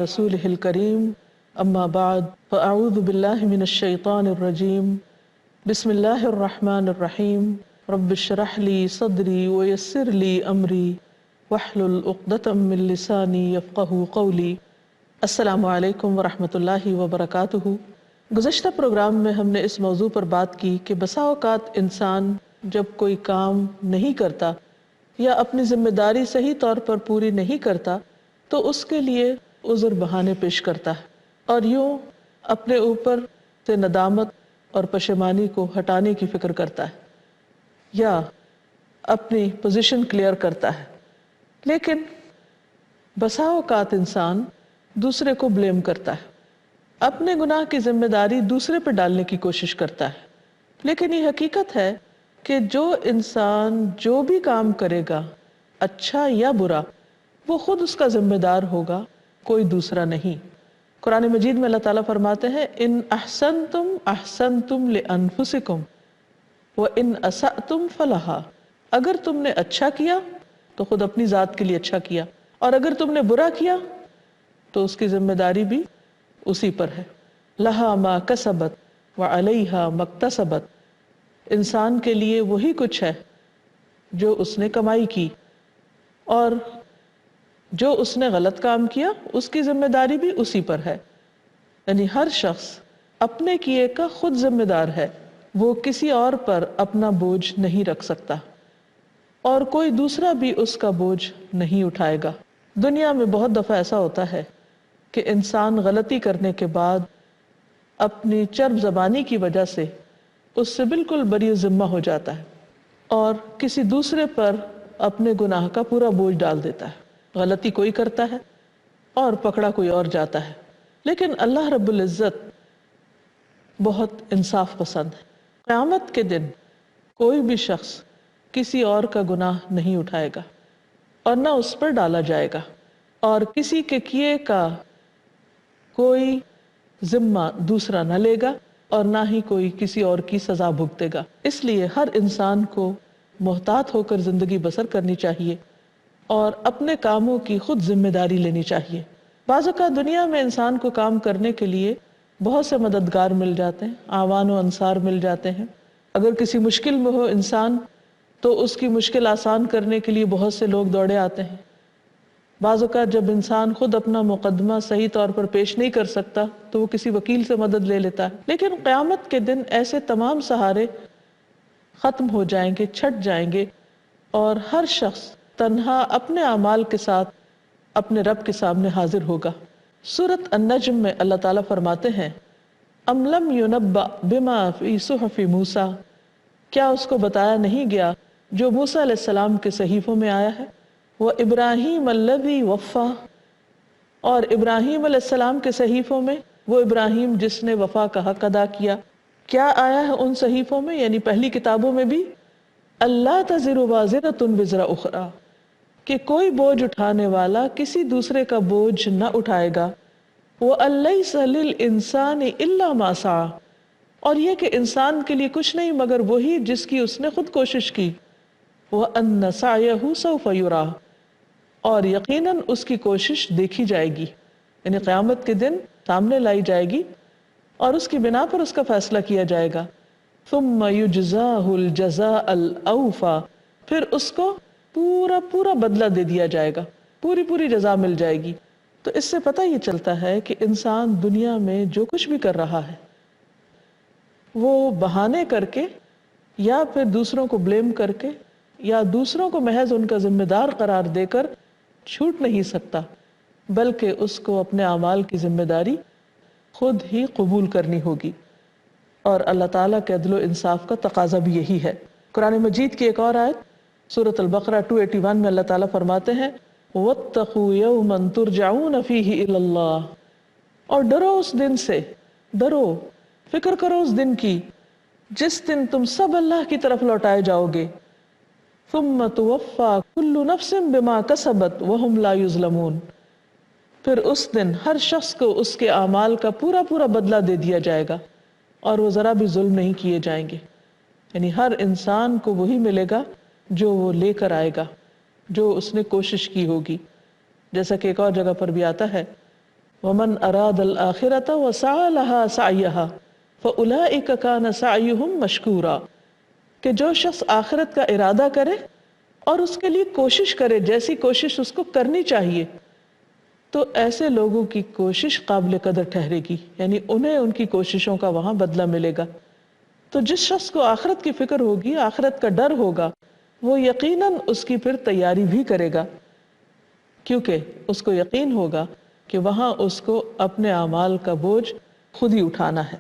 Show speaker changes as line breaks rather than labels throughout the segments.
رسوله الكريم اما بعد فاعوذ بالله من الشيطان الرجيم بسم الله الرحمن الرحيم رب اشرح لي صدري ويسر لي امري واحلل عقدة من لساني يفقهوا قولي۔ السلام علیکم ورحمۃ اللہ وبرکاتہ۔ گزشتہ پروگرام میں ہم نے اس موضوع پر بات کی کہ بسا اوقات انسان جب کوئی کام نہیں کرتا یا اپنی ذمہ داری صحیح طور پر پوری نہیں کرتا تو اس کے لیے عذر بہانے پیش کرتا ہے اور یوں اپنے اوپر سے ندامت اور پشیمانی کو ہٹانے کی فکر کرتا ہے یا اپنی پوزیشن کلیئر کرتا ہے، لیکن بسا اوقات انسان دوسرے کو بلیم کرتا ہے، اپنے گناہ کی ذمہ داری دوسرے پہ ڈالنے کی کوشش کرتا ہے۔ لیکن یہ حقیقت ہے کہ جو انسان جو بھی کام کرے گا اچھا یا برا وہ خود اس کا ذمہ دار ہوگا، کوئی دوسرا نہیں۔ قرآن مجید میں اللہ تعالیٰ فرماتے ہیں ان احسنتم احسنتم لانفسکم وان اسأتم فلہا، اگر تم نے اچھا کیا تو خود اپنی ذات کے لیے اچھا کیا، اور اگر تم نے برا کیا تو اس کی ذمہ داری بھی اسی پر ہے۔ لہا ما کسبت وعلیہا ما اکتسبت، انسان کے لیے وہی کچھ ہے جو اس نے کمائی کی، اور جو اس نے غلط کام کیا اس کی ذمہ داری بھی اسی پر ہے۔ یعنی ہر شخص اپنے کیے کا خود ذمہ دار ہے، وہ کسی اور پر اپنا بوجھ نہیں رکھ سکتا اور کوئی دوسرا بھی اس کا بوجھ نہیں اٹھائے گا۔ دنیا میں بہت دفعہ ایسا ہوتا ہے کہ انسان غلطی کرنے کے بعد اپنی چرب زبانی کی وجہ سے اس سے بالکل بری ذمہ ہو جاتا ہے اور کسی دوسرے پر اپنے گناہ کا پورا بوجھ ڈال دیتا ہے۔ غلطی کوئی کرتا ہے اور پکڑا کوئی اور جاتا ہے، لیکن اللہ رب العزت بہت انصاف پسند ہے۔ قیامت کے دن کوئی بھی شخص کسی اور کا گناہ نہیں اٹھائے گا اور نہ اس پر ڈالا جائے گا، اور کسی کے کیے کا کوئی ذمہ دوسرا نہ لے گا اور نہ ہی کوئی کسی اور کی سزا بھگتے گا۔ اس لیے ہر انسان کو محتاط ہو کر زندگی بسر کرنی چاہیے اور اپنے کاموں کی خود ذمہ داری لینی چاہیے۔ بعض اوقات دنیا میں انسان کو کام کرنے کے لیے بہت سے مددگار مل جاتے ہیں، اعوان و انصار مل جاتے ہیں۔ اگر کسی مشکل میں ہو انسان تو اس کی مشکل آسان کرنے کے لیے بہت سے لوگ دوڑے آتے ہیں۔ بعض اوقات جب انسان خود اپنا مقدمہ صحیح طور پر پیش نہیں کر سکتا تو وہ کسی وکیل سے مدد لے لیتا ہے، لیکن قیامت کے دن ایسے تمام سہارے ختم ہو جائیں گے، چھٹ جائیں گے، اور ہر شخص تنہا اپنے اعمال کے ساتھ اپنے رب کے سامنے حاضر ہوگا۔ سورۃ النجم میں اللہ تعالیٰ فرماتے ہیں ام لم ینبأ بما فی صحف موسیٰ، کیا اس کو بتایا نہیں گیا جو موسیٰ علیہ السلام کے صحیفوں میں آیا ہے؟ وَإِبْرَاهِيمَ الَّذِي وَفَّى، اور ابراہیم علیہ السلام کے صحیفوں میں وہ ابراہیم جس نے وفا کا حق ادا کیا۔ کیا آیا ہے ان صحیفوں میں یعنی پہلی کتابوں میں بھی؟ اللہ تزر وازرۃ وزر اخری، کہ کوئی بوجھ اٹھانے والا کسی دوسرے کا بوجھ نہ اٹھائے گا۔ وَأَلَّيْسَ لِلْإِنسَانِ إِلَّا مَا سَعَى، اور یہ کہ انسان کے لیے کچھ نہیں مگر وہی جس کی اس نے خود کوشش کی۔ وَأَنَّ سَعْيَهُ سَوْفَ يُرَىٰ، اور یقیناً اس کی کوشش دیکھی جائے گی، یعنی قیامت کے دن سامنے لائی جائے گی اور اس کی بنا پر اس کا فیصلہ کیا جائے گا۔ ثُمَّ يُجْزَاهُ الْجَزَاءَ الْأَوْفَىٰ، پھر اس کو پورا بدلہ دے دیا جائے گا، پوری جزا مل جائے گی۔ تو اس سے پتہ یہ چلتا ہے کہ انسان دنیا میں جو کچھ بھی کر رہا ہے وہ بہانے کر کے یا پھر دوسروں کو بلیم کر کے یا دوسروں کو محض ان کا ذمہ دار قرار دے کر چھوٹ نہیں سکتا، بلکہ اس کو اپنے اعمال کی ذمہ داری خود ہی قبول کرنی ہوگی، اور اللہ تعالیٰ کے عدل و انصاف کا تقاضا بھی یہی ہے۔ قرآن مجید کی ایک اور آیت سورۃ البقرہ 281 میں اللہ تعالیٰ فرماتے ہیں وَاتَّقُوا يَوْمًا تُرْجَعُونَ فِيهِ إِلَى اللَّهِ، اور ڈرو اس دن سے، ڈرو، فکر کرو اس دن کی جس دن تم سب اللہ کی طرف لوٹائے جاؤ گے۔ ثُمَّ تُوَفَّى كُلُّ نَفْسٍ بِمَا كَسَبَتْ وَهُمْ لَا يُظْلَمُونَ، پھر اس دن ہر شخص کو اس کے اعمال کا پورا بدلہ دے دیا جائے گا اور وہ ذرا بھی ظلم نہیں کیے جائیں گے۔ یعنی ہر انسان کو وہی ملے گا جو وہ لے کر آئے گا، جو اس نے کوشش کی ہوگی۔ جیسا کہ ایک اور جگہ پر بھی آتا ہے ومن اراد الآخرۃ وسعى لها سعيها فأولئك كان سعيهم مشکورا، کہ جو شخص آخرت کا ارادہ کرے اور اس کے لیے کوشش کرے جیسی کوشش اس کو کرنی چاہیے، تو ایسے لوگوں کی کوشش قابل قدر ٹھہرے گی، یعنی انہیں ان کی کوششوں کا وہاں بدلہ ملے گا۔ تو جس شخص کو آخرت کی فکر ہوگی، آخرت کا ڈر ہوگا، وہ یقیناً اس کی پھر تیاری بھی کرے گا، کیونکہ اس کو یقین ہوگا کہ وہاں اس کو اپنے اعمال کا بوجھ خود ہی اٹھانا ہے۔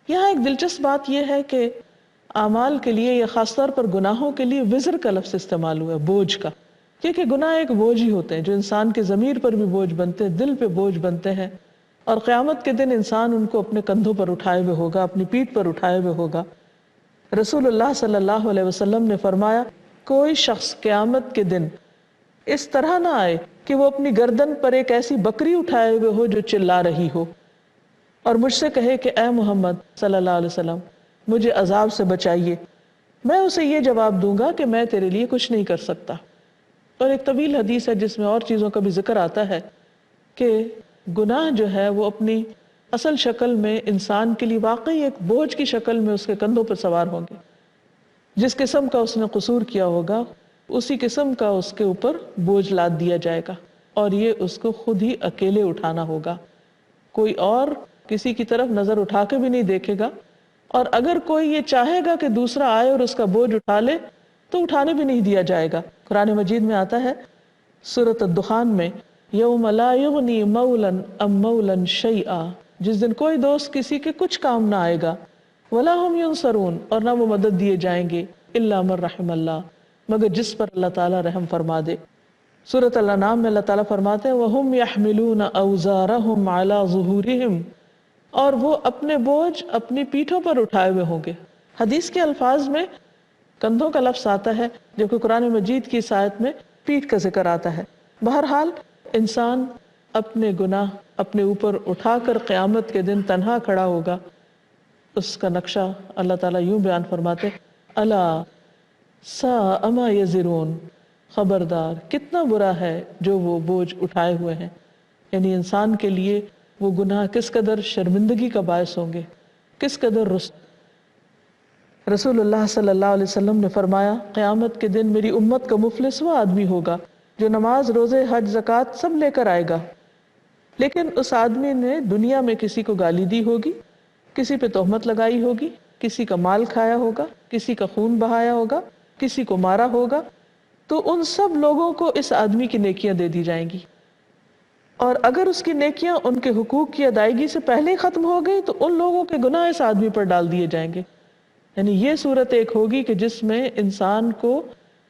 یہاں ایک دلچسپ بات یہ ہے کہ اعمال کے لیے یا خاص طور پر گناہوں کے لیے وزر کا لفظ استعمال ہوا ہے، بوجھ کا، کیونکہ گناہ ایک بوجھ ہی ہوتے ہیں جو انسان کے ضمیر پر بھی بوجھ بنتے ہیں، دل پہ بوجھ بنتے ہیں، اور قیامت کے دن انسان ان کو اپنے کندھوں پر اٹھائے ہوئے ہوگا، اپنی پیٹھ پر اٹھائے ہوئے ہوگا۔ رسول اللہ صلی اللہ علیہ وسلم نے فرمایا، کوئی شخص قیامت کے دن اس طرح نہ آئے کہ وہ اپنی گردن پر ایک ایسی بکری اٹھائے ہوئے ہو جو چلا رہی ہو اور مجھ سے کہے کہ اے محمد صلی اللہ علیہ وسلم مجھے عذاب سے بچائیے، میں اسے یہ جواب دوں گا کہ میں تیرے لیے کچھ نہیں کر سکتا۔ اور ایک طویل حدیث ہے جس میں اور چیزوں کا بھی ذکر آتا ہے کہ گناہ جو ہے وہ اپنی اصل شکل میں انسان کے لیے واقعی ایک بوجھ کی شکل میں اس کے کندھوں پر سوار ہوں گے۔ جس قسم کا اس نے قصور کیا ہوگا اسی قسم کا اس کے اوپر بوجھ لاد دیا جائے گا، اور یہ اس کو خود ہی اکیلے اٹھانا ہوگا، کوئی اور کسی کی طرف نظر اٹھا کے بھی نہیں دیکھے گا، اور اگر کوئی یہ چاہے گا کہ دوسرا آئے اور اس کا بوجھ اٹھا لے تو اٹھانے بھی نہیں دیا جائے گا۔ قرآن مجید میں آتا ہے سورۃ الدخان میں، یوم لا یغنی مولا ام مولا شیئا، جس دن کوئی دوست کسی کے کچھ کام نہ آئے گا، ولا هم ینصرون، اور نہ وہ مدد دیے جائیں گے، الا من رحم اللہ، مگر جس پر اللہ تعالیٰ رحم فرما دے۔ سورۃ الانعام میں اللہ تعالیٰ فرماتے ہیں وَهُمْ يَحْمِلُونَ أَوْزَارَهُمْ عَلَى ظُهُورِهِمْ، اور وہ اپنے بوجھ اپنی پیٹھوں پر اٹھائے ہوئے ہوں گے۔ حدیث کے الفاظ میں کندھوں کا لفظ آتا ہے جبکہ قرآن مجید کی اس آیت میں پیٹھ کا ذکر آتا ہے۔ بہرحال انسان اپنے گناہ اپنے اوپر اٹھا کر قیامت کے دن تنہا کھڑا ہوگا۔ اس کا نقشہ اللہ تعالیٰ یوں بیان فرماتے الا ساء ما یزرون، خبردار کتنا برا ہے جو وہ بوجھ اٹھائے ہوئے ہیں، یعنی انسان کے لیے وہ گناہ کس قدر شرمندگی کا باعث ہوں گے، کس قدر رسول اللہ صلی اللہ علیہ وسلم نے فرمایا قیامت کے دن میری امت کا مفلس وہ آدمی ہوگا جو نماز، روزے، حج، زکوٰۃ سب لے کر آئے گا، لیکن اس آدمی نے دنیا میں کسی کو گالی دی ہوگی، کسی پہ تہمت لگائی ہوگی، کسی کا مال کھایا ہوگا، کسی کا خون بہایا ہوگا، کسی کو مارا ہوگا، تو ان سب لوگوں کو اس آدمی کی نیکیاں دے دی جائیں گی، اور اگر اس کی نیکیاں ان کے حقوق کی ادائیگی سے پہلے ہی ختم ہو گئی تو ان لوگوں کے گناہ اس آدمی پر ڈال دیے جائیں گے۔ یعنی یہ صورت ایک ہوگی کہ جس میں انسان کو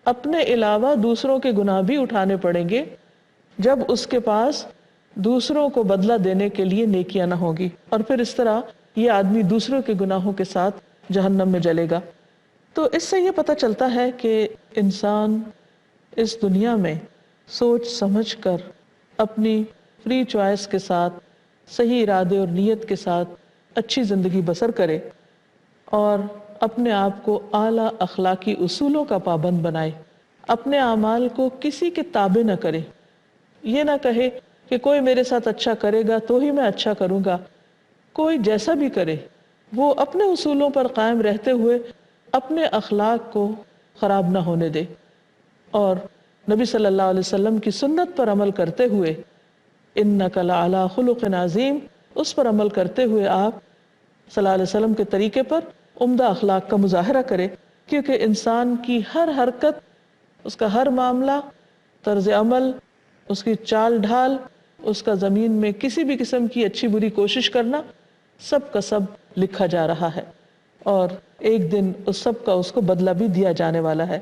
اپنے علاوہ دوسروں کے گناہ بھی اٹھانے پڑیں گے جب اس کے پاس دوسروں کو بدلہ دینے کے لیے نیکیاں نہ ہوگی، اور پھر اس طرح یہ آدمی دوسروں کے گناہوں کے ساتھ جہنم میں جلے گا۔ تو اس سے یہ پتہ چلتا ہے کہ انسان اس دنیا میں سوچ سمجھ کر اپنی فری چوائس کے ساتھ، صحیح ارادے اور نیت کے ساتھ اچھی زندگی بسر کرے اور اپنے آپ کو اعلیٰ اخلاقی اصولوں کا پابند بنائے، اپنے اعمال کو کسی کے تابع نہ کرے، یہ نہ کہے کہ کوئی میرے ساتھ اچھا کرے گا تو ہی میں اچھا کروں گا، کوئی جیسا بھی کرے وہ اپنے اصولوں پر قائم رہتے ہوئے اپنے اخلاق کو خراب نہ ہونے دے، اور نبی صلی اللہ علیہ وسلم کی سنت پر عمل کرتے ہوئے انک لعلی خلق عظیم، اس پر عمل کرتے ہوئے آپ صلی اللہ علیہ وسلم کے طریقے پر عمدہ اخلاق کا مظاہرہ کرے، کیونکہ انسان کی ہر حرکت، اس کا ہر معاملہ، طرز عمل، اس کی چال ڈھال، اس کا زمین میں کسی بھی قسم کی اچھی بری کوشش کرنا، سب کا سب لکھا جا رہا ہے، اور ایک دن اس سب کا اس کو بدلہ بھی دیا جانے والا ہے۔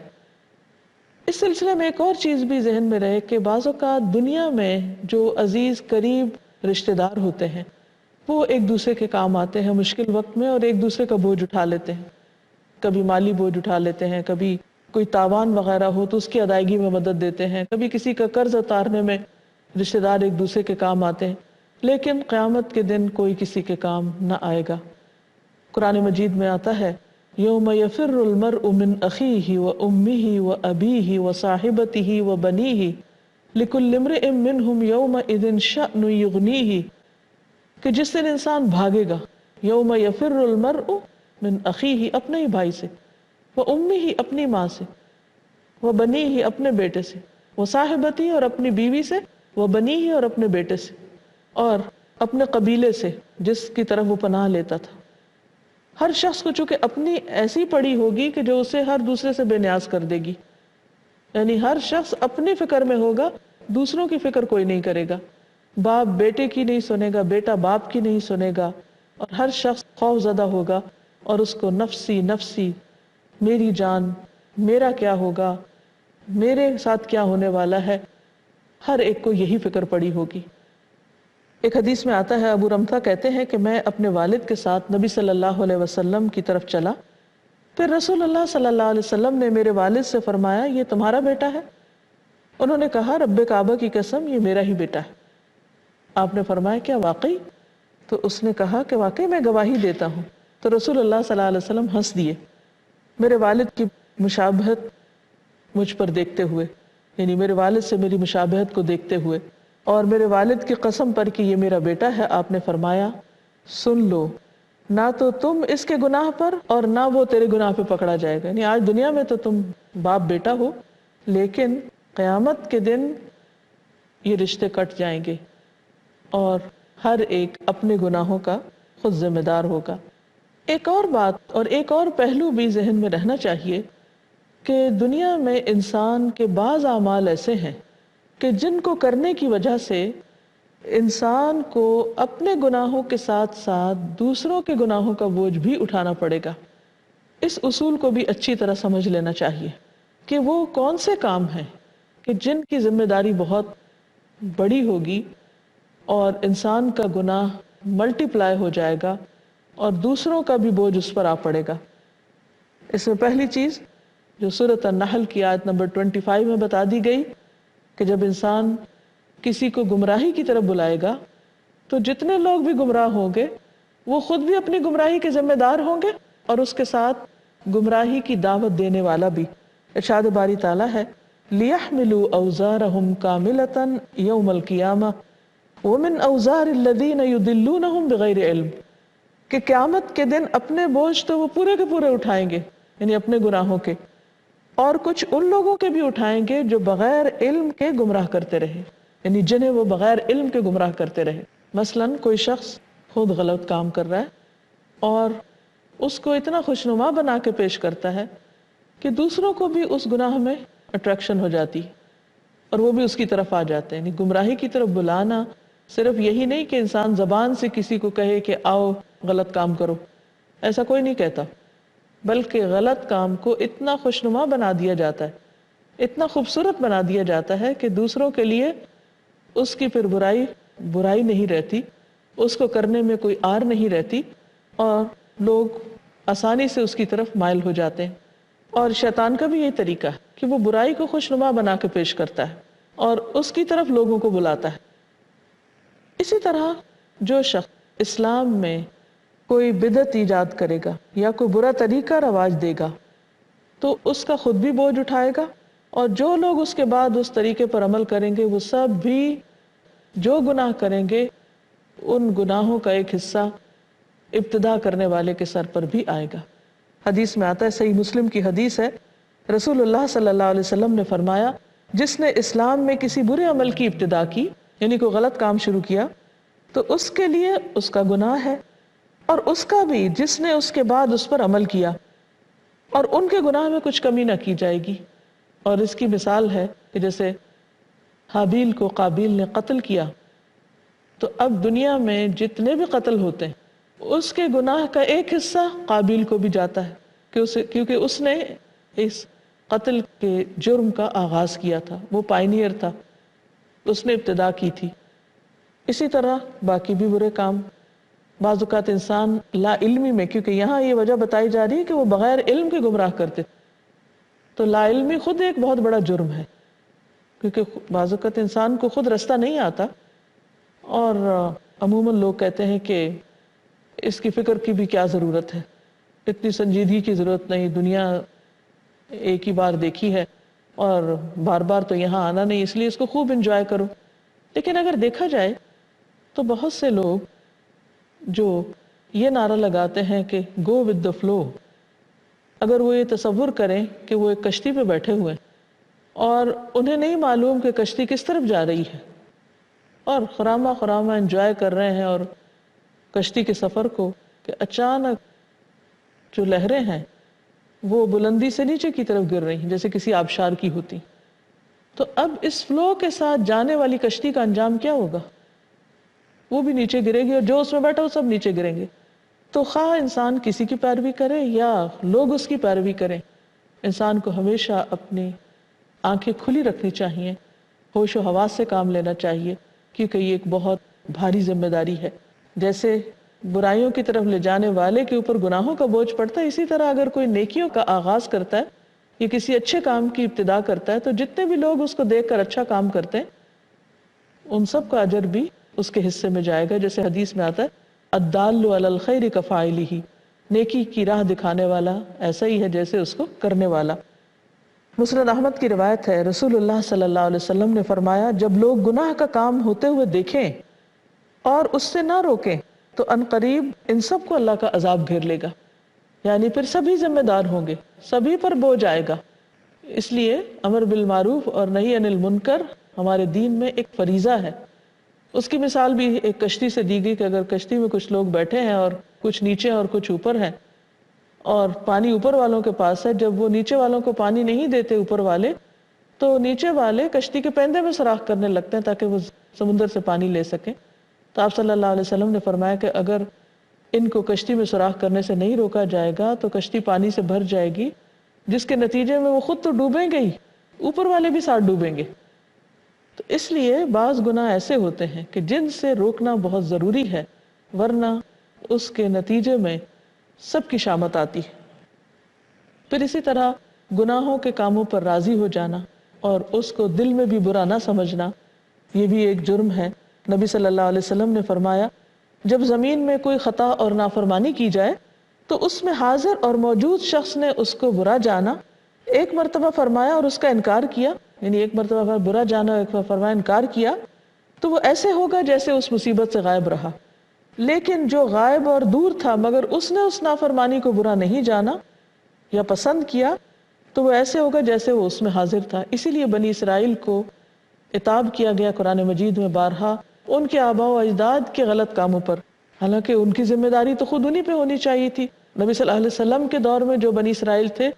اس سلسلے میں ایک اور چیز بھی ذہن میں رہے کہ بعض اوقات دنیا میں جو عزیز قریب رشتہ دار ہوتے ہیں وہ ایک دوسرے کے کام آتے ہیں مشکل وقت میں، اور ایک دوسرے کا بوجھ اٹھا لیتے ہیں، کبھی مالی بوجھ اٹھا لیتے ہیں، کبھی کوئی تاوان وغیرہ ہو تو اس کی ادائیگی میں مدد دیتے ہیں، کبھی کسی کا قرض اتارنے میں رشتہ دار ایک دوسرے کے کام آتے ہیں، لیکن قیامت کے دن کوئی کسی کے کام نہ آئے گا۔ قرآن مجید میں آتا ہے یوم یفر المرء من اخیہ وامہ وابیہ وصاحبتہ وبنیہ لکل امرئ منہم یومئذ شأن یغنیہ کہ جس دن انسان بھاگے گا، یوم یفر المرء من اخیہ، اپنے ہی بھائی سے، وہ امیہ، اپنی ماں سے، وہ بنیہ، اپنے بیٹے سے، وہ صاحبتی، اور اپنی بیوی سے، وہ بنیہ، اور اپنے بیٹے سے، اور اپنے قبیلے سے جس کی طرف وہ پناہ لیتا تھا۔ ہر شخص کو چونکہ اپنی ایسی پڑی ہوگی کہ جو اسے ہر دوسرے سے بے نیاز کر دے گی، یعنی ہر شخص اپنی فکر میں ہوگا، دوسروں کی فکر کوئی نہیں کرے گا، باپ بیٹے کی نہیں سنے گا، بیٹا باپ کی نہیں سنے گا، اور ہر شخص خوف زدہ ہوگا اور اس کو نفسی نفسی، میری جان، میرا کیا ہوگا، میرے ساتھ کیا ہونے والا ہے، ہر ایک کو یہی فکر پڑی ہوگی۔ ایک حدیث میں آتا ہے، ابو رمثا کہتے ہیں کہ میں اپنے والد کے ساتھ نبی صلی اللہ علیہ وسلم کی طرف چلا، پھر رسول اللہ صلی اللہ علیہ وسلم نے میرے والد سے فرمایا، یہ تمہارا بیٹا ہے؟ انہوں نے کہا، رب کعبہ کی قسم، یہ میرا ہی بیٹا ہے۔ آپ نے فرمایا، کیا واقعی؟ تو اس نے کہا کہ واقعی میں گواہی دیتا ہوں۔ تو رسول اللہ صلی اللہ علیہ وسلم ہنس دیے، میرے والد کی مشابہت مجھ پر دیکھتے ہوئے، یعنی میرے والد سے میری مشابہت کو دیکھتے ہوئے، اور میرے والد کی قسم پر کہ یہ میرا بیٹا ہے، آپ نے فرمایا، سن لو، نہ تو تم اس کے گناہ پر اور نہ وہ تیرے گناہ پہ پکڑا جائے گا۔ یعنی آج دنیا میں تو تم باپ بیٹا ہو، لیکن قیامت کے دن یہ رشتے کٹ جائیں گے اور ہر ایک اپنے گناہوں کا خود ذمہ دار ہوگا۔ ایک اور بات اور ایک اور پہلو بھی ذہن میں رہنا چاہیے کہ دنیا میں انسان کے بعض اعمال ایسے ہیں کہ جن کو کرنے کی وجہ سے انسان کو اپنے گناہوں کے ساتھ ساتھ دوسروں کے گناہوں کا بوجھ بھی اٹھانا پڑے گا۔ اس اصول کو بھی اچھی طرح سمجھ لینا چاہیے کہ وہ کون سے کام ہیں کہ جن کی ذمہ داری بہت بڑی ہوگی اور انسان کا گناہ ملٹی پلائی ہو جائے گا اور دوسروں کا بھی بوجھ اس پر آ پڑے گا۔ اس میں پہلی چیز جو سورۃ النحل کی آیت نمبر 25 میں بتا دی گئی کہ جب انسان کسی کو گمراہی کی طرف بلائے گا تو جتنے لوگ بھی گمراہ ہوں گے وہ خود بھی اپنی گمراہی کے ذمہ دار ہوں گے اور اس کے ساتھ گمراہی کی دعوت دینے والا بھی۔ ارشاد باری تعالیٰ ہے، لِيَحْمِلُوا أَوْزَارَهُمْ كَامِلَةً يَوْمَ الْقِيَامَةِ وَمِنْ أَوْزَارِ الَّذِينَ يُضِلُّونَهُمْ بِغَيْرِ عِلْمٍ، کہ قیامت کے دن اپنے بوجھ تو وہ پورے کے پورے اٹھائیں گے، یعنی اپنے گناہوں کے، اور کچھ ان لوگوں کے بھی اٹھائیں گے جو بغیر علم کے گمراہ کرتے رہے، یعنی جنہیں وہ بغیر علم کے گمراہ کرتے رہے۔ مثلاً کوئی شخص خود غلط کام کر رہا ہے اور اس کو اتنا خوشنما بنا کے پیش کرتا ہے کہ دوسروں کو بھی اس گناہ میں اٹریکشن ہو جاتی اور وہ بھی اس کی طرف آ جاتے ہیں۔ یعنی گمراہی کی طرف بلانا صرف یہی نہیں کہ انسان زبان سے کسی کو کہے کہ آؤ غلط کام کرو، ایسا کوئی نہیں کہتا، بلکہ غلط کام کو اتنا خوشنما بنا دیا جاتا ہے، اتنا خوبصورت بنا دیا جاتا ہے کہ دوسروں کے لیے اس کی پھر برائی نہیں رہتی، اس کو کرنے میں کوئی آر نہیں رہتی اور لوگ آسانی سے اس کی طرف مائل ہو جاتے ہیں۔ اور شیطان کا بھی یہی طریقہ ہے کہ وہ برائی کو خوشنما بنا کے پیش کرتا ہے اور اس کی طرف لوگوں کو بلاتا ہے۔ اسی طرح جو شخص اسلام میں کوئی بدعت ایجاد کرے گا یا کوئی برا طریقہ رواج دے گا تو اس کا خود بھی بوجھ اٹھائے گا، اور جو لوگ اس کے بعد اس طریقے پر عمل کریں گے وہ سب بھی جو گناہ کریں گے ان گناہوں کا ایک حصہ ابتدا کرنے والے کے سر پر بھی آئے گا۔ حدیث میں آتا ہے، صحیح مسلم کی حدیث ہے، رسول اللہ صلی اللہ علیہ وسلم نے فرمایا، جس نے اسلام میں کسی برے عمل کی ابتدا کی، یعنی کوئی غلط کام شروع کیا، تو اس کے لیے اس کا گناہ ہے اور اس کا بھی جس نے اس کے بعد اس پر عمل کیا، اور ان کے گناہ میں کچھ کمی نہ کی جائے گی۔ اور اس کی مثال ہے کہ جیسے حابیل کو قابیل نے قتل کیا، تو اب دنیا میں جتنے بھی قتل ہوتے ہیں اس کے گناہ کا ایک حصہ قابیل کو بھی جاتا ہے کیونکہ اس نے اس قتل کے جرم کا آغاز کیا تھا، وہ پائنیئر تھا، اس نے ابتدا کی تھی۔ اسی طرح باقی بھی برے کام، بعض اوقات انسان لا علمی میں، کیونکہ یہاں یہ وجہ بتائی جا رہی ہے کہ وہ بغیر علم کے گمراہ کرتے، تو لا علمی خود ایک بہت بڑا جرم ہے، کیونکہ بعض اوقات انسان کو خود رستہ نہیں آتا، اور عموماً لوگ کہتے ہیں کہ اس کی فکر کی بھی کیا ضرورت ہے، اتنی سنجیدگی کی ضرورت نہیں، دنیا ایک ہی بار دیکھی ہے اور بار بار تو یہاں آنا نہیں، اس لیے اس کو خوب انجوائے کرو۔ لیکن اگر دیکھا جائے تو بہت سے لوگ جو یہ نعرہ لگاتے ہیں کہ گو ود دا فلو، اگر وہ یہ تصور کریں کہ وہ ایک کشتی پہ بیٹھے ہوئے ہیں اور انہیں نہیں معلوم کہ کشتی کس طرف جا رہی ہے، اور خرامہ خرامہ انجوائے کر رہے ہیں اور کشتی کے سفر کو، کہ اچانک جو لہریں ہیں وہ بلندی سے نیچے کی طرف گر رہی ہیں جیسے کسی آبشار کی ہوتی. تو اب اس فلو کے ساتھ جانے والی کشتی کا انجام کیا ہوگا؟ وہ بھی نیچے گرے گی اور جو اس میں بیٹھا وہ سب نیچے گریں گے. تو خواہ انسان کسی کی پیروی کرے یا لوگ اس کی پیروی کریں، انسان کو ہمیشہ اپنی آنکھیں کھلی رکھنی چاہیے، ہوش و حواس سے کام لینا چاہیے، کیونکہ یہ ایک بہت بھاری ذمہ داری ہے. جیسے برائیوں کی طرف لے جانے والے کے اوپر گناہوں کا بوجھ پڑتا ہے، اسی طرح اگر کوئی نیکیوں کا آغاز کرتا ہے یا کسی اچھے کام کی ابتدا کرتا ہے تو جتنے بھی لوگ اس کو دیکھ کر اچھا کام کرتے ہیں ان سب کا اجر بھی اس کے حصے میں جائے گا. جیسے حدیث میں آتا ہے الدال علی الخیر کفاعلہ، نیکی کی راہ دکھانے والا ایسا ہی ہے جیسے اس کو کرنے والا. مسند احمد کی روایت ہے، رسول اللہ صلی اللہ علیہ وسلم نے فرمایا جب لوگ گناہ کا کام ہوتے ہوئے دیکھیں اور اس سے نہ روکیں تو عنقریب ان سب کو اللہ کا عذاب گھیر لے گا. یعنی پھر سبھی ذمہ دار ہوں گے، سبھی پر بوجھ آئے گا. اس لیے امر بالمعروف اور نہی عن المنکر ہمارے دین میں ایک فریضہ ہے. اس کی مثال بھی ایک کشتی سے دی گئی کہ اگر کشتی میں کچھ لوگ بیٹھے ہیں اور کچھ نیچے اور کچھ اوپر ہیں اور پانی اوپر والوں کے پاس ہے، جب وہ نیچے والوں کو پانی نہیں دیتے اوپر والے تو نیچے والے کشتی کے پیندے میں سوراخ کرنے لگتے ہیں تاکہ وہ سمندر سے پانی لے سکیں. تو آپ صلی اللہ علیہ وسلم نے فرمایا کہ اگر ان کو کشتی میں سوراخ کرنے سے نہیں روکا جائے گا تو کشتی پانی سے بھر جائے گی، جس کے نتیجے میں وہ خود تو ڈوبیں گے ہی، اوپر والے بھی ساتھ ڈوبیں گے. تو اس لیے بعض گناہ ایسے ہوتے ہیں کہ جن سے روکنا بہت ضروری ہے، ورنہ اس کے نتیجے میں سب کی شامت آتی ہے. پھر اسی طرح گناہوں کے کاموں پر راضی ہو جانا اور اس کو دل میں بھی برا نہ سمجھنا، یہ بھی ایک جرم ہے. نبی صلی اللہ علیہ وسلم نے فرمایا جب زمین میں کوئی خطا اور نافرمانی کی جائے تو اس میں حاضر اور موجود شخص نے اس کو برا جانا، ایک مرتبہ فرمایا اور اس کا انکار کیا، یعنی ایک مرتبہ برا جانا اور ایک مرتبہ فرمایا انکار کیا، تو وہ ایسے ہوگا جیسے اس مصیبت سے غائب رہا. لیکن جو غائب اور دور تھا مگر اس نے اس نافرمانی کو برا نہیں جانا یا پسند کیا تو وہ ایسے ہوگا جیسے وہ اس میں حاضر تھا. اسی لیے بنی اسرائیل کو عتاب کیا گیا قرآن مجید میں بارہا ان کے آباء و اجداد کے غلط کاموں پر، حالانکہ ان کی ذمہ داری تو خود انہی پہ ہونی چاہیے تھی. نبی صلی اللہ علیہ وسلم کے دور میں جو بنی اسرائیل تھے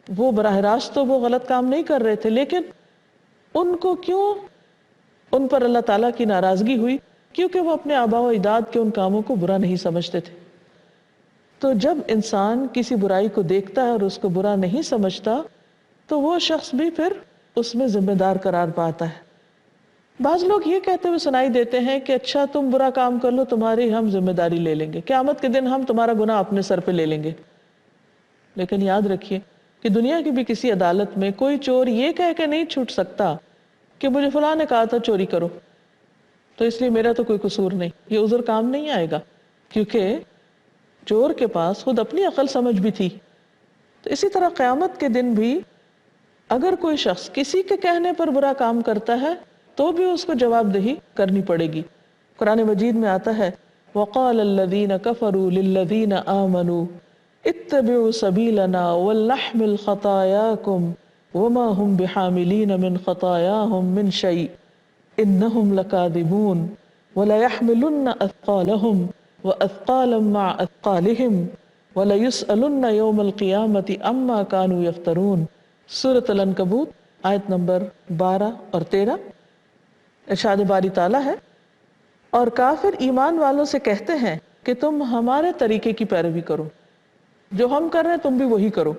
وہ براہ راست تو وہ غلط کام نہیں کر رہے تھے، لیکن ان کو کیوں ان پر اللہ تعالیٰ کی ناراضگی ہوئی؟ کیونکہ وہ اپنے آباء و اجداد کے ان کاموں کو برا نہیں سمجھتے تھے. تو جب انسان کسی برائی کو دیکھتا ہے اور اس کو برا نہیں سمجھتا تو وہ شخص بھی پھر اس میں ذمہ دار قرار پاتا ہے. بعض لوگ یہ کہتے ہوئے سنائی دیتے ہیں کہ اچھا تم برا کام کر لو، تمہاری ہم ذمہ داری لے لیں گے، قیامت کے دن ہم تمہارا گناہ اپنے سر پہ لے لیں گے. لیکن یاد رکھیے کہ دنیا کی بھی کسی عدالت میں کوئی چور یہ کہہ کے نہیں چھوٹ سکتا کہ مجھے فلاں نے کہا تھا چوری کرو تو اس لیے میرا تو کوئی قصور نہیں. یہ عذر کام نہیں آئے گا، کیونکہ چور کے پاس خود اپنی عقل سمجھ بھی تھی. تو اسی طرح قیامت کے دن بھی اگر کوئی شخص کسی کے کہنے پر برا کام کرتا ہے تو بھی اس کو جواب دہی کرنی پڑے گی. قرآن مجید میں آتا ہے وَقَالَ الَّذِينَ كَفَرُوا لِلَّذِينَ آمَنُوا اتَّبِعُوا سَبِيلَنَا وَلْنَحْمِلْ خَطَايَاكُمْ وَمَا هُمْ بِحَامِلِينَ مِنْ خَطَايَاهُمْ مِنْ شَيْءٍ إِنَّهُمْ لَكَاذِبُونَ وَلَيَحْمِلُنَّ أَثْقَالَهُمْ وَأَثْقَالًا مَعَ أَثْقَالِهِمْ وَلَيُسْأَلُنَّ يَوْمَ الْقِيَامَةِ عَمَّا كَانُوا يَفْتَرُونَ. سورۃ العنکبوت آیت نمبر 12 اور 13. ارشاد باری تعالیٰ ہے اور کافر ایمان والوں سے کہتے ہیں کہ تم ہمارے طریقے کی پیروی کرو، جو ہم کر رہے ہیں تم بھی وہی کرو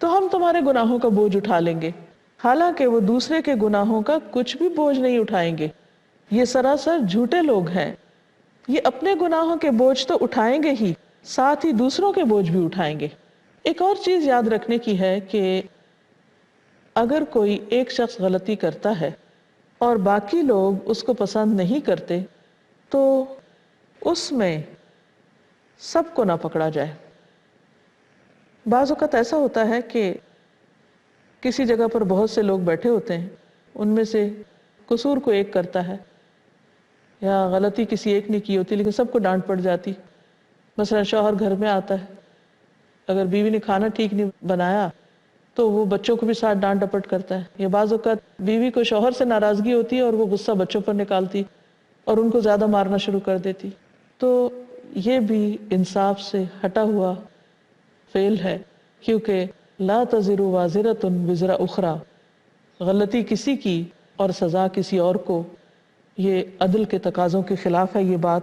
تو ہم تمہارے گناہوں کا بوجھ اٹھا لیں گے، حالانکہ وہ دوسرے کے گناہوں کا کچھ بھی بوجھ نہیں اٹھائیں گے. یہ سراسر جھوٹے لوگ ہیں. یہ اپنے گناہوں کے بوجھ تو اٹھائیں گے ہی، ساتھ ہی دوسروں کے بوجھ بھی اٹھائیں گے. ایک اور چیز یاد رکھنے کی ہے کہ اگر کوئی ایک شخص غلطی کرتا ہے اور باقی لوگ اس کو پسند نہیں کرتے تو اس میں سب کو نہ پکڑا جائے. بعض اوقات ایسا ہوتا ہے کہ کسی جگہ پر بہت سے لوگ بیٹھے ہوتے ہیں، ان میں سے قصور کو ایک کرتا ہے یا غلطی کسی ایک نے کی ہوتی لیکن سب کو ڈانٹ پڑ جاتی. مثلا شوہر گھر میں آتا ہے، اگر بیوی نے کھانا ٹھیک نہیں بنایا تو وہ بچوں کو بھی ساتھ ڈانٹ ڈپٹ کرتا ہے، یا بعض اوقات بیوی کو شوہر سے ناراضگی ہوتی ہے اور وہ غصہ بچوں پر نکالتی اور ان کو زیادہ مارنا شروع کر دیتی. تو یہ بھی انصاف سے ہٹا ہوا فعل ہے، کیونکہ لا تزر وازرۃ وزر اخری، غلطی کسی کی اور سزا کسی اور کو، یہ عدل کے تقاضوں کے خلاف ہے. یہ بات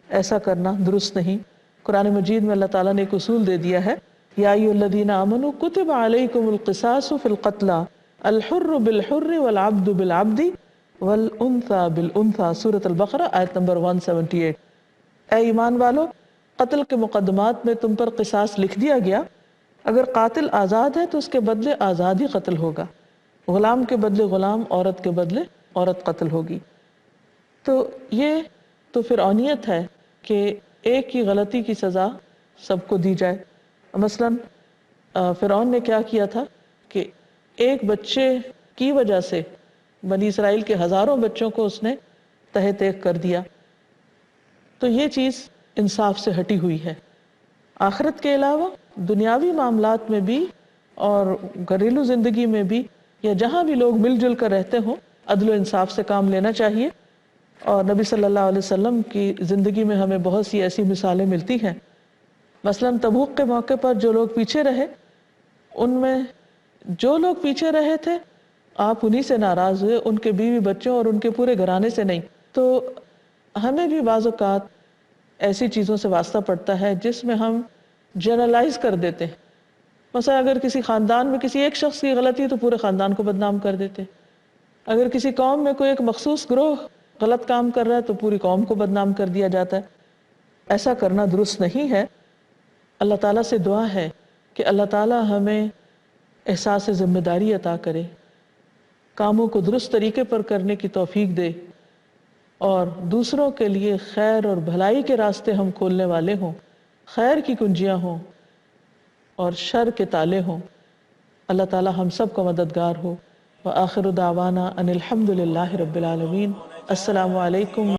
ایسا کرنا درست نہیں. قرآن مجید میں اللہ تعالیٰ نے ایک اصول دے دیا ہے، یا ایھا الذین آمنوا کتب علیکم القصاص فی القتلی الحر بالحر والعبد بالعبد والانثى بالانثى، سورۃ البقرہ آیت نمبر 178. اے ایمان والو، قتل کے مقدمات میں تم پر قصاص لکھ دیا گیا، اگر قاتل آزاد ہے تو اس کے بدلے آزاد ہی قتل ہوگا، غلام کے بدلے غلام، عورت کے بدلے عورت قتل ہوگی. تو یہ تو فرعونیت ہے کہ ایک کی غلطی کی سزا سب کو دی جائے. مثلاً فرعون نے کیا کیا تھا کہ ایک بچے کی وجہ سے بنی اسرائیل کے ہزاروں بچوں کو اس نے تہہ تیغ کر دیا. تو یہ چیز انصاف سے ہٹی ہوئی ہے. آخرت کے علاوہ دنیاوی معاملات میں بھی اور گھریلو زندگی میں بھی، یا جہاں بھی لوگ مل جل کر رہتے ہوں، عدل و انصاف سے کام لینا چاہیے. اور نبی صلی اللہ علیہ وسلم کی زندگی میں ہمیں بہت سی ایسی مثالیں ملتی ہیں. مثلاً تبوک کے موقع پر جو لوگ پیچھے رہے، ان میں جو لوگ پیچھے رہے تھے آپ انہی سے ناراض ہوئے، ان کے بیوی بچوں اور ان کے پورے گھرانے سے نہیں. تو ہمیں بھی بعض اوقات ایسی چیزوں سے واسطہ پڑتا ہے جس میں ہم جنرلائز کر دیتے ہیں. مثلا اگر کسی خاندان میں کسی ایک شخص کی غلطی ہے تو پورے خاندان کو بدنام کر دیتے. اگر کسی قوم میں کوئی ایک مخصوص گروہ غلط کام کر رہا ہے تو پوری قوم کو بدنام کر دیا جاتا ہے. ایسا کرنا درست نہیں ہے. اللہ تعالیٰ سے دعا ہے کہ اللہ تعالیٰ ہمیں احساس ذمہ داری عطا کرے، کاموں کو درست طریقے پر کرنے کی توفیق دے، اور دوسروں کے لیے خیر اور بھلائی کے راستے ہم کھولنے والے ہوں، خیر کی کنجیاں ہوں اور شر کے تالے ہوں. اللہ تعالیٰ ہم سب کا مددگار ہو. وآخر دعوانا ان الحمد للہ رب العالمین. السلام علیکم.